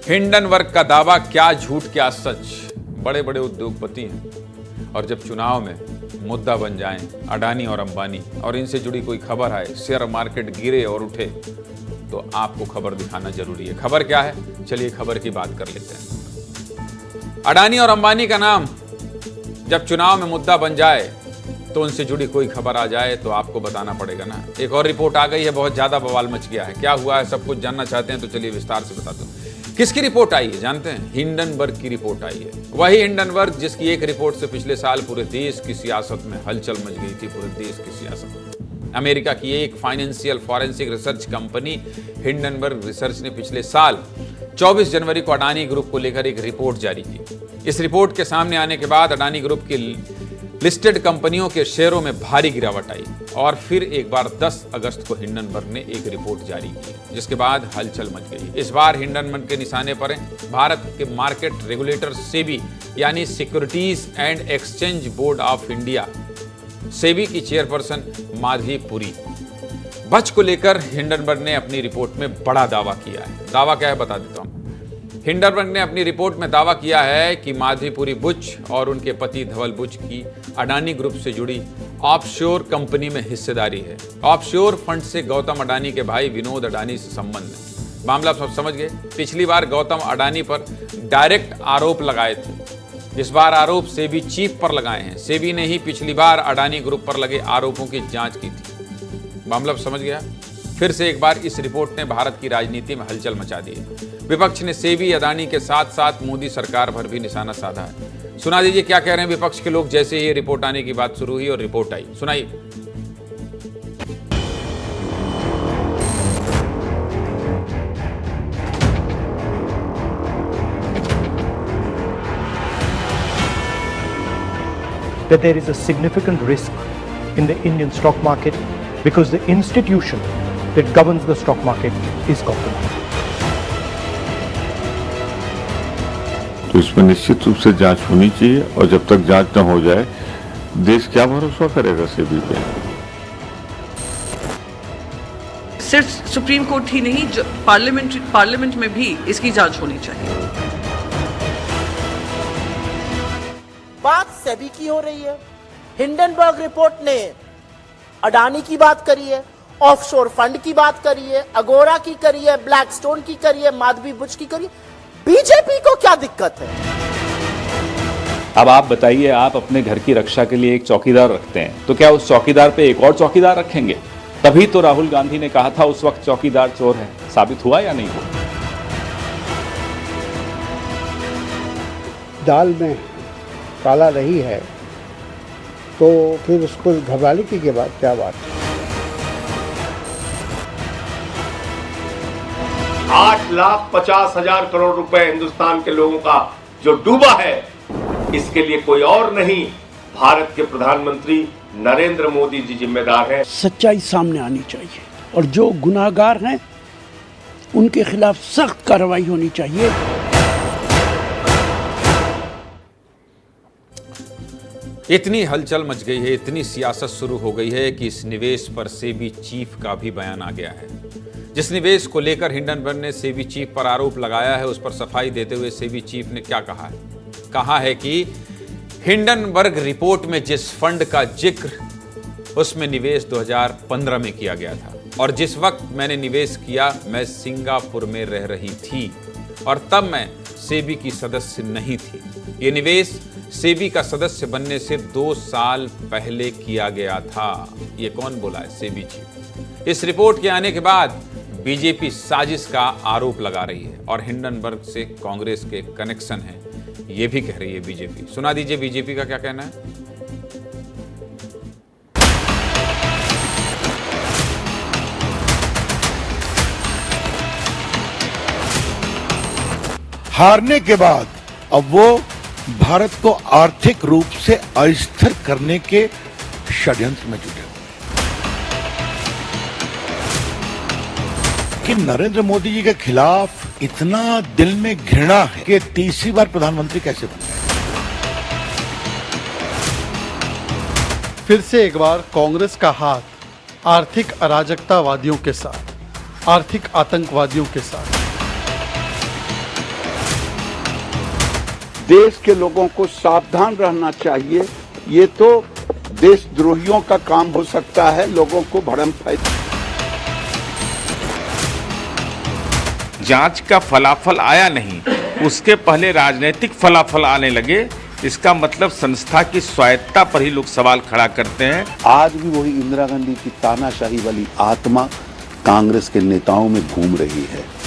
Hindenburg का दावा क्या झूठ क्या सच। बड़े बड़े उद्योगपति हैं और जब चुनाव में मुद्दा बन जाएं अडानी और अंबानी और इनसे जुड़ी कोई खबर आए, शेयर मार्केट गिरे और उठे, तो आपको खबर दिखाना जरूरी है। खबर क्या है, चलिए खबर की बात कर लेते हैं। अडानी और अंबानी का नाम जब चुनाव में मुद्दा बन जाए तो उनसे जुड़ी कोई खबर आ जाए तो आपको बताना पड़ेगा ना। एक और रिपोर्ट आ गई है, बहुत ज्यादा बवाल मच गया है। क्या हुआ है, सब कुछ जानना चाहते हैं तो चलिए विस्तार से बता दो। किसकी रिपोर्ट आई है जानते हैं? हिंडनबर्ग की रिपोर्ट आई है। वही हिंडनबर्ग जिसकी एक रिपोर्ट से पिछले साल पूरे देश की सियासत में हलचल मच गई थी। पूरे देश की सियासत में अमेरिका की एक financial forensic research company Hindenburg research ने पिछले साल 24 जनवरी को अडानी ग्रुप को लेकर एक रिपोर्ट जारी की। इस रिपोर्ट के सामने आने के बाद अडानी ग्रुप की लिस्टेड कंपनियों के शेयरों में भारी गिरावट आई और फिर एक बार 10 अगस्त को हिंडनबर्ग ने एक रिपोर्ट जारी की, जिसके बाद हलचल मच गई। इस बार हिंडनबर्ग के निशाने पर भारत के मार्केट रेगुलेटर सेबी यानी securities and exchange board of India, SEBI की चेयरपर्सन माधवी पुरी। बच को लेकर हिंडनबर्ग ने अपनी रिपोर्ट में बड़ा दावा किया है। दावा क्या है बता देता हूं। हिंडनबर्ग ने अपनी रिपोर्ट में दावा किया है कि माधवीपुरी बुच और उनके पति धवल बुच की अडानी ग्रुप से जुड़ी ऑफशोर कंपनी में हिस्सेदारी है। ऑफशोर फंड से गौतम अडानी के भाई विनोद अडानी से संबंध है। मामला सब समझ गए। पिछली बार गौतम अडानी पर डायरेक्ट आरोप लगाए थे, इस बार आरोप सेबी चीफ पर लगाए हैं। सेबी ने ही पिछली बार अडानी ग्रुप पर लगे आरोपों की जांच की थी। मामला समझ गया। फिर से एक बार इस रिपोर्ट ने भारत की राजनीति में हलचल मचा दी है। विपक्ष ने सेबी अडानी के साथ साथ मोदी सरकार पर भी निशाना साधा है। सुना दीजिए क्या कह रहे हैं विपक्ष के लोग जैसे ही रिपोर्ट आने की बात शुरू हुई और रिपोर्ट आई। सुनाइए। That there is a significant risk in the Indian stock market because the institution that governs the stock market is compromised. तो इसमें निश्चित रूप से जांच होनी चाहिए और जब तक जांच न हो जाए देश क्या भरोसा करेगा सेबी पे। सिर्फ सुप्रीम कोर्ट ही नहीं, पार्लियामेंट में भी इसकी जांच होनी चाहिए। बात सेबी की हो रही है। हिंडनबर्ग रिपोर्ट ने अडानी की बात करी है, ऑफशोर फंड की बात करी है, अगोरा की करी है, ब्लैकस्टोन की करी है, माधवी बुच की करी है। बीजेपी को क्या दिक्कत है? अब आप बताइए, आप अपने घर की रक्षा के लिए एक चौकीदार रखते हैं तो क्या उस चौकीदार पे एक और चौकीदार रखेंगे? तभी तो राहुल गांधी ने कहा था उस वक्त चौकीदार चोर है। साबित हुआ या नहीं हुआ? दाल में काला नहीं है तो फिर उसको घबराने की के बाद क्या बात है? 8,50,000 करोड़ रुपए हिंदुस्तान के लोगों का जो डूबा है, इसके लिए कोई और नहीं, भारत के प्रधानमंत्री नरेंद्र मोदी जी जिम्मेदार हैं। सच्चाई सामने आनी चाहिए और जो गुनाहगार हैं उनके खिलाफ सख्त कार्रवाई होनी चाहिए। इतनी हलचल मच गई है, इतनी सियासत शुरू हो गई है कि इस निवेश पर सेबी चीफ का भी बयान आ गया है। जिस निवेश को लेकर हिंडनबर्ग ने सेबी चीफ पर आरोप लगाया है, उस पर सफाई देते हुए सेबी चीफ ने क्या कहा है? कहा है कि हिंडनबर्ग रिपोर्ट में जिस फंड का जिक्र उसमें निवेश 2015 में किया गया था और जिस वक्त मैंने निवेश किया मैं सिंगापुर में रह रही थी और तब मैं सेबी की सदस्य नहीं थी। ये निवेश सेबी का सदस्य बनने से 2 साल पहले किया गया था। ये कौन बोला है? सेबी चीफ। इस रिपोर्ट के आने के बाद बीजेपी साजिश का आरोप लगा रही है और हिंडनबर्ग से कांग्रेस के कनेक्शन है, ये भी कह रही है बीजेपी। सुना दीजिए बीजेपी का क्या कहना है। हारने के बाद अब वो भारत को आर्थिक रूप से अस्थिर करने के षड्यंत्र में जुटे कि नरेंद्र मोदी जी के खिलाफ इतना दिल में घृणा है कि तीसरी बार प्रधानमंत्री कैसे बन गए। फिर से एक बार कांग्रेस का हाथ आर्थिक अराजकतावादियों के साथ, आर्थिक आतंकवादियों के साथ। देश के लोगों को सावधान रहना चाहिए। ये तो देशद्रोहियों का काम हो सकता है, लोगों को भरम फैला। जांच का फलाफल आया नहीं, उसके पहले राजनीतिक फलाफल आने लगे। इसका मतलब संस्था की स्वायत्तता पर ही लोग सवाल खड़ा करते हैं। आज भी वही इंदिरा गांधी की तानाशाही वाली आत्मा कांग्रेस के नेताओं में घूम रही है।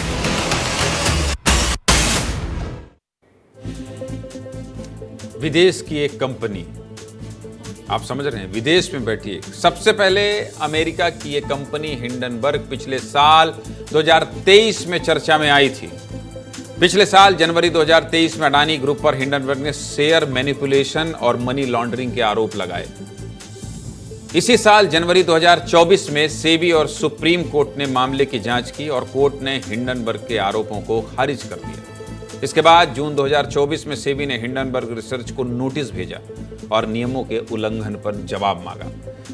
विदेश की एक कंपनी, आप समझ रहे हैं, विदेश में बैठी है। सबसे पहले अमेरिका की एक कंपनी हिंडनबर्ग पिछले साल 2023 में चर्चा में आई थी। पिछले साल जनवरी 2023 में अडानी ग्रुप पर हिंडनबर्ग ने शेयर मैनिपुलेशन और मनी लॉन्ड्रिंग के आरोप लगाए। इसी साल जनवरी 2024 में सेबी और सुप्रीम कोर्ट ने मामले की जांच की और कोर्ट ने हिंडनबर्ग के आरोपों को खारिज कर दिया। इसके बाद जून 2024 में सेबी ने हिंडनबर्ग रिसर्च को नोटिस भेजा और नियमों के उल्लंघन पर जवाब मांगा।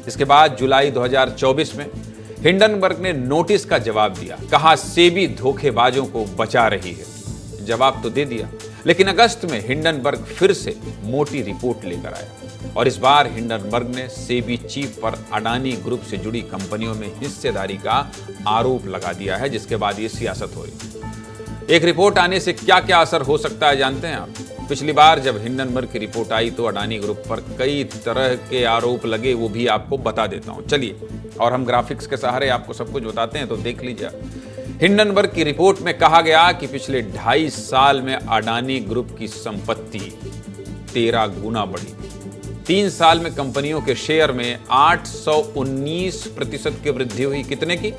इसके बाद जुलाई 2024 में हिंडनबर्ग ने नोटिस का जवाब दिया, कहा सेबी धोखेबाजों को बचा रही है। जवाब तो दे दिया, लेकिन अगस्त में हिंडनबर्ग फिर से मोटी रिपोर्ट लेकर आया और इस बार हिंडनबर्ग ने सेबी चीफ पर अडानी ग्रुप से जुड़ी कंपनियों में हिस्सेदारी का आरोप लगा दिया है, जिसके बाद ये सियासत हो रही। एक रिपोर्ट आने से क्या क्या असर हो सकता है जानते हैं आप? पिछली बार जब हिंडनबर्ग की रिपोर्ट आई तो अडानी ग्रुप पर कई तरह के आरोप लगे, वो भी आपको बता देता हूं। चलिए, और हम ग्राफिक्स के सहारे आपको सब कुछ बताते हैं, तो देख लीजिए। हिंडनबर्ग की रिपोर्ट में कहा गया कि पिछले 2.5 साल में अडानी ग्रुप की संपत्ति 13 गुना बढ़ी। 3 साल में कंपनियों के शेयर में 819% की वृद्धि हुई। कितने की?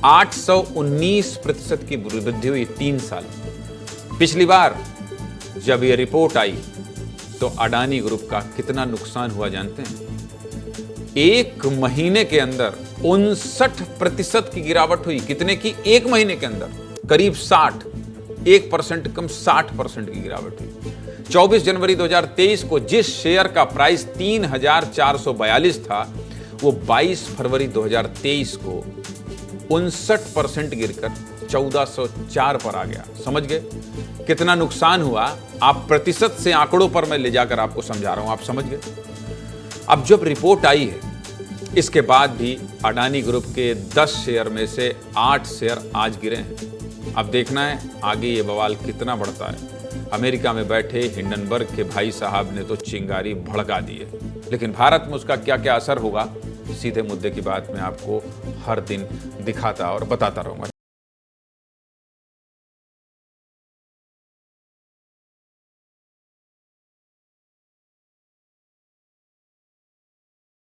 819% की वृद्धि हुई 3 साल। पिछली बार जब यह रिपोर्ट आई तो अडानी ग्रुप का कितना नुकसान हुआ जानते हैं? 1 महीने के अंदर 59% की गिरावट हुई। कितने की? 1 महीने के अंदर करीब 1% कम 60% की गिरावट हुई। 24 जनवरी 2023 को जिस शेयर का प्राइस 3442 था, वो 22 फरवरी 2023 को 59% गिरकर 1404 पर आ गया। समझ गए कितना नुकसान हुआ? आप प्रतिशत से आंकड़ों पर मैं ले जाकर आपको समझा रहा हूं, आप समझ गए। अब जब रिपोर्ट आई है, इसके बाद भी अडानी ग्रुप के 10 शेयर में से 8 शेयर आज गिरे हैं। अब देखना है आगे ये बवाल कितना बढ़ता है। अमेरिका में बैठे हिंडनबर्ग के भाई साहब ने तो चिंगारी भड़का दी है, लेकिन भारत में उसका क्या क्या असर होगा, सीधे मुद्दे की बात मैं आपको हर दिन दिखाता और बताता रहूंगा।